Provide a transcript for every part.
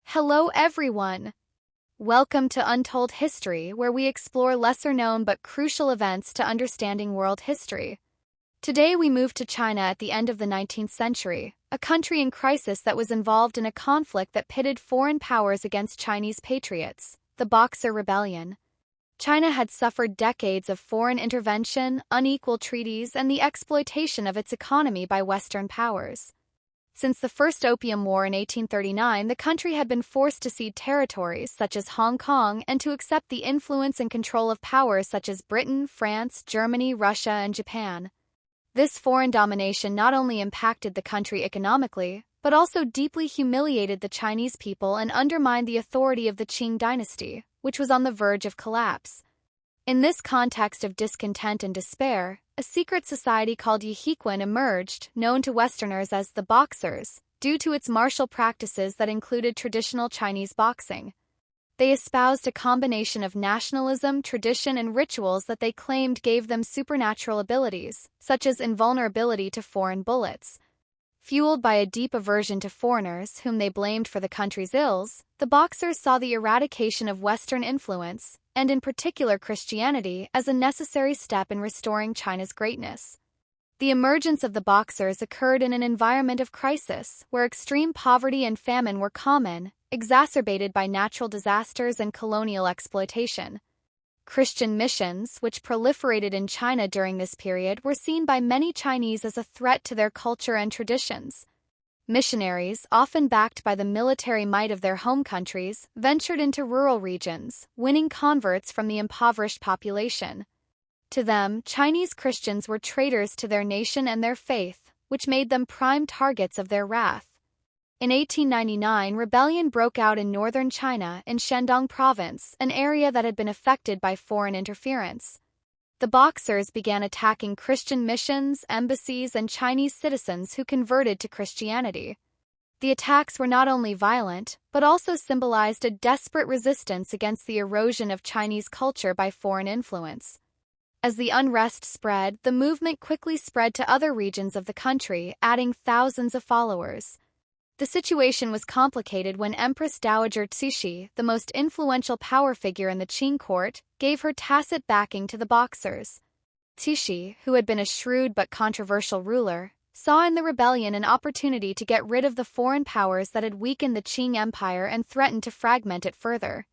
Hello everyone! Welcome to Untold History, where we explore lesser-known but crucial events to understanding world history. Today we move to China at the end of the 19th century, a country in crisis that was involved in a conflict that pitted foreign powers against Chinese patriots, the Boxer Rebellion. China had suffered decades of foreign intervention, unequal treaties, and the exploitation of its economy by Western powers. Since the First Opium War in 1839, the country had been forced to cede territories such as Hong Kong and to accept the influence and control of powers such as Britain, France, Germany, Russia, and Japan. This foreign domination not only impacted the country economically, but also deeply humiliated the Chinese people and undermined the authority of the Qing dynasty, which was on the verge of collapse. In this context of discontent and despair, a secret society called Yihequan emerged, known to Westerners as the Boxers, due to its martial practices that included traditional Chinese boxing. They espoused a combination of nationalism, tradition, and rituals that they claimed gave them supernatural abilities, such as invulnerability to foreign bullets. Fueled by a deep aversion to foreigners whom they blamed for the country's ills, the Boxers saw the eradication of Western influence, and in particular Christianity, as a necessary step in restoring China's greatness. The emergence of the Boxers occurred in an environment of crisis, where extreme poverty and famine were common, exacerbated by natural disasters and colonial exploitation. Christian missions, which proliferated in China during this period, were seen by many Chinese as a threat to their culture and traditions. Missionaries, often backed by the military might of their home countries, ventured into rural regions, winning converts from the impoverished population. To them, Chinese Christians were traitors to their nation and their faith, which made them prime targets of their wrath. In 1899, rebellion broke out in northern China in Shandong province, an area that had been affected by foreign interference. The Boxers began attacking Christian missions, embassies, and Chinese citizens who converted to Christianity. The attacks were not only violent, but also symbolized a desperate resistance against the erosion of Chinese culture by foreign influence. As the unrest spread, the movement quickly spread to other regions of the country, adding thousands of followers. The situation was complicated when Empress Dowager Cixi, the most influential power figure in the Qing court, gave her tacit backing to the Boxers. Cixi, who had been a shrewd but controversial ruler, saw in the rebellion an opportunity to get rid of the foreign powers that had weakened the Qing Empire and threatened to fragment it further.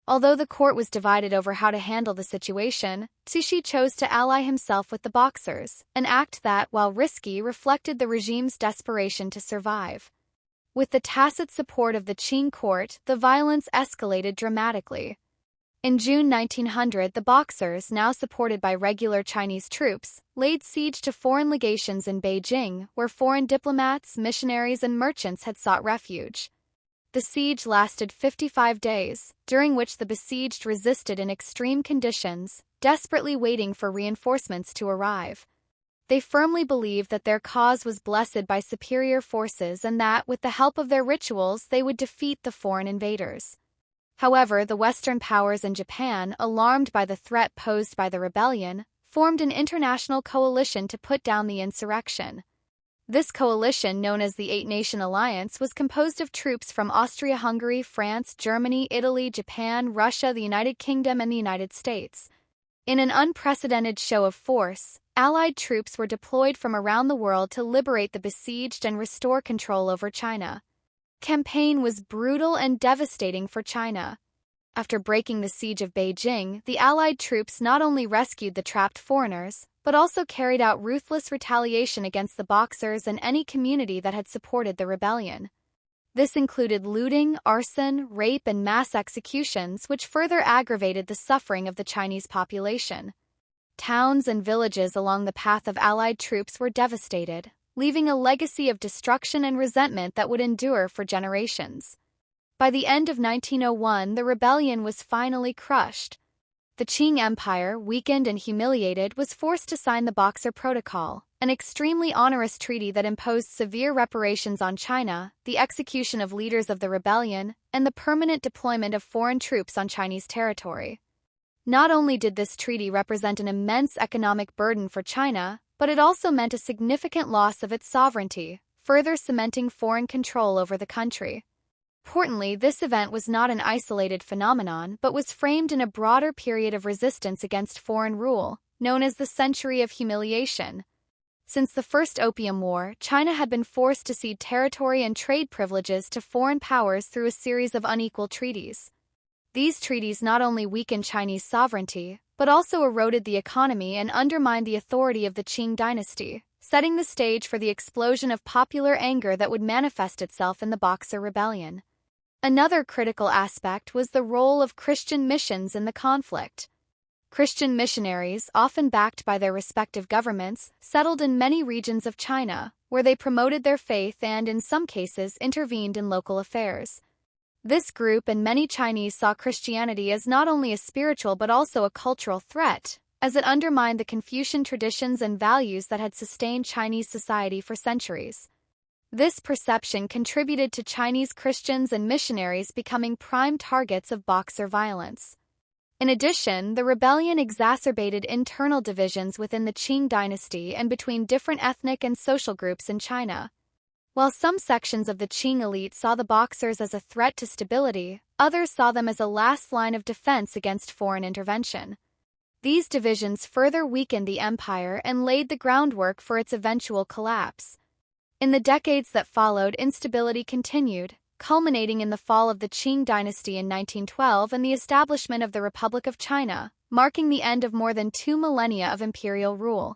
Although the court was divided over how to handle the situation, Cixi chose to ally himself with the Boxers, an act that, while risky, reflected the regime's desperation to survive. With the tacit support of the Qing court, the violence escalated dramatically. In June 1900, the Boxers, now supported by regular Chinese troops, laid siege to foreign legations in Beijing, where foreign diplomats, missionaries, and merchants had sought refuge. The siege lasted 55 days, during which the besieged resisted in extreme conditions, desperately waiting for reinforcements to arrive. They firmly believed that their cause was blessed by superior forces and that, with the help of their rituals, they would defeat the foreign invaders. However, the Western powers and Japan, alarmed by the threat posed by the rebellion, formed an international coalition to put down the insurrection. This coalition, known as the Eight-Nation Alliance, was composed of troops from Austria-Hungary, France, Germany, Italy, Japan, Russia, the United Kingdom, and the United States. In an unprecedented show of force, Allied troops were deployed from around the world to liberate the besieged and restore control over China. The campaign was brutal and devastating for China. After breaking the siege of Beijing, the Allied troops not only rescued the trapped foreigners, but also carried out ruthless retaliation against the Boxers and any community that had supported the rebellion. This included looting, arson, rape, and mass executions, which further aggravated the suffering of the Chinese population. Towns and villages along the path of Allied troops were devastated, leaving a legacy of destruction and resentment that would endure for generations. By the end of 1901, the rebellion was finally crushed. The Qing Empire, weakened and humiliated, was forced to sign the Boxer Protocol, an extremely onerous treaty that imposed severe reparations on China, the execution of leaders of the rebellion, and the permanent deployment of foreign troops on Chinese territory. Not only did this treaty represent an immense economic burden for China, but it also meant a significant loss of its sovereignty, further cementing foreign control over the country. Importantly, this event was not an isolated phenomenon but was framed in a broader period of resistance against foreign rule, known as the Century of Humiliation. Since the First Opium War, China had been forced to cede territory and trade privileges to foreign powers through a series of unequal treaties. These treaties not only weakened Chinese sovereignty, but also eroded the economy and undermined the authority of the Qing dynasty, setting the stage for the explosion of popular anger that would manifest itself in the Boxer Rebellion. Another critical aspect was the role of Christian missions in the conflict. Christian missionaries, often backed by their respective governments, settled in many regions of China, where they promoted their faith and, in some cases, intervened in local affairs. This group and many Chinese saw Christianity as not only a spiritual but also a cultural threat, as it undermined the Confucian traditions and values that had sustained Chinese society for centuries. This perception contributed to Chinese Christians and missionaries becoming prime targets of Boxer violence. In addition, the rebellion exacerbated internal divisions within the Qing dynasty and between different ethnic and social groups in China. While some sections of the Qing elite saw the Boxers as a threat to stability, others saw them as a last line of defense against foreign intervention. These divisions further weakened the empire and laid the groundwork for its eventual collapse. In the decades that followed, instability continued, culminating in the fall of the Qing dynasty in 1912 and the establishment of the Republic of China, marking the end of more than 2 millennia of imperial rule.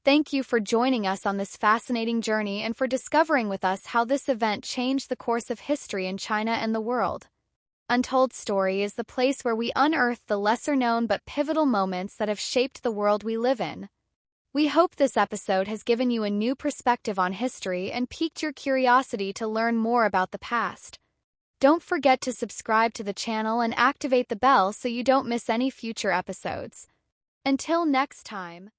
Thank you for joining us on this fascinating journey and for discovering with us how this event changed the course of history in China and the world. Untold Story is the place where we unearth the lesser-known but pivotal moments that have shaped the world we live in. We hope this episode has given you a new perspective on history and piqued your curiosity to learn more about the past. Don't forget to subscribe to the channel and activate the bell so you don't miss any future episodes. Until next time.